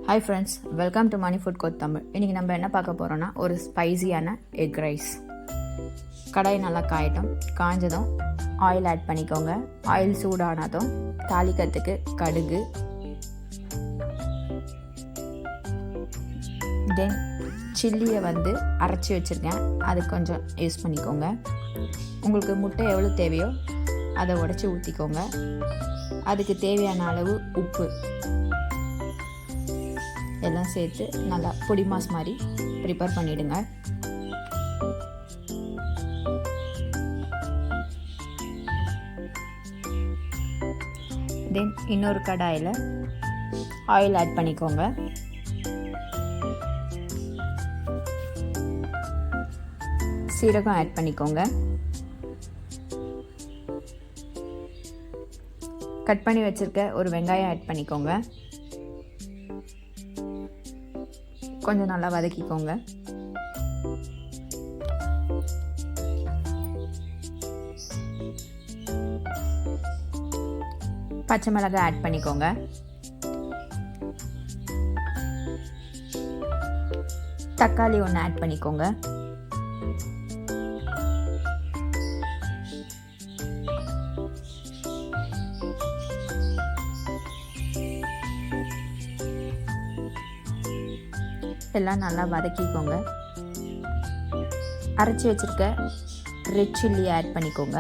Hi friends, welcome to Mani food code Tamil. இன்றைக்கி நம்ம என்ன பார்க்க போகிறோன்னா ஒரு ஸ்பைசியான எக் ரைஸ். கடாய் நல்லா காயட்டும். காஞ்சதும் ஆயில் ஆட் பண்ணிக்கோங்க. ஆயில் சூடானதும் தாளிக்கிறதுக்கு கடுகு, தென் சில்லியை அரைச்சி வச்சுருக்கேன், அது கொஞ்சம் யூஸ் பண்ணிக்கோங்க. உங்களுக்கு முட்டை எவ்வளோ தேவையோ அதை உடச்சி ஊற்றிக்கோங்க. அதுக்கு தேவையான அளவு உப்பு எல்லாம் சேர்த்து நல்லா பொடி மாஸ் மாதிரி ப்ரிப்பேர் பண்ணிவிடுங்க. தென் இன்னொரு கடாயில் ஆயில் ஆட் பண்ணிக்கோங்க. சீரகம் ஆட் பண்ணிக்கோங்க. கட் பண்ணி வச்சுருக்க ஒரு வெங்காயம் ஆட் பண்ணிக்கோங்க. கொஞ்சம் நல்லா வதக்கிக்கோங்க. பச்சை மிளகாய் ஆட் பண்ணிக்கோங்க. தக்காளி ஒன்று ஆட் பண்ணிக்கோங்க. எல்லாம் நல்லா வதக்கிக்கோங்க. அரைச்சி வச்சுருக்க ரெட் சில்லி ஆட் பண்ணிக்கோங்க.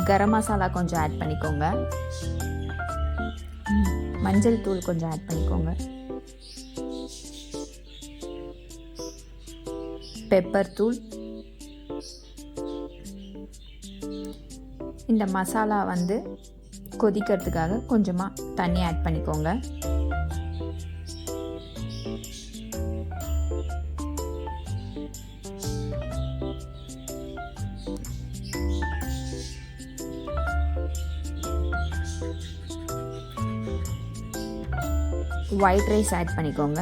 கரம் மசாலா கொஞ்சம் ஆட் பண்ணிக்கோங்க. மஞ்சள் தூள் கொஞ்சம் ஆட் பண்ணிக்கோங்க. பெப்பர் தூள். இந்த மசாலா கொதிக்கிறதுக்காக கொஞ்சமாக தண்ணி ஆட் பண்ணிக்கோங்க. ஒயிட் ரைஸ் ஆட் பண்ணிக்கோங்க.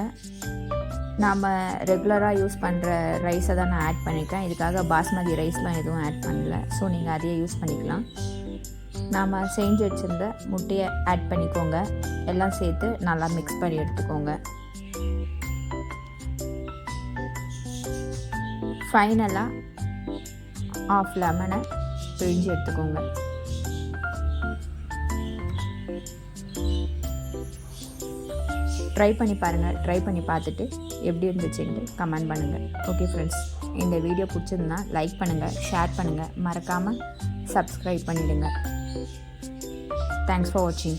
நாம் ரெகுலராக யூஸ் பண்ணுற ரைஸை தான் நான் ஆட் பண்ணியிருக்கேன். இதுக்காக பாஸ்மதி ரைஸ்லாம் எதுவும் ஆட் பண்ணல. ஸோ நீங்கள் அதையே யூஸ் பண்ணிக்கலாம். நாம் செஞ்சு வச்சுருந்த முட்டையை ஆட் பண்ணிக்கோங்க. எல்லாம் சேர்த்து நல்லா மிக்ஸ் பண்ணி எடுத்துக்கோங்க. ஃபைனலாக ஆஃப் லெமனை பிழிஞ்சு எடுத்துக்கோங்க. ட்ரை பண்ணி பாருங்கள். ட்ரை பண்ணி பார்த்துட்டு எப்படி இருந்துச்சுன்னு கமெண்ட் பண்ணுங்கள். ஓகே ஃப்ரெண்ட்ஸ், இந்த வீடியோ பிடிச்சிருந்தா லைக் பண்ணுங்கள், ஷேர் பண்ணுங்கள், மறக்காமல் சப்ஸ்கிரைப் பண்ணிவிடுங்க. Thanks for watching.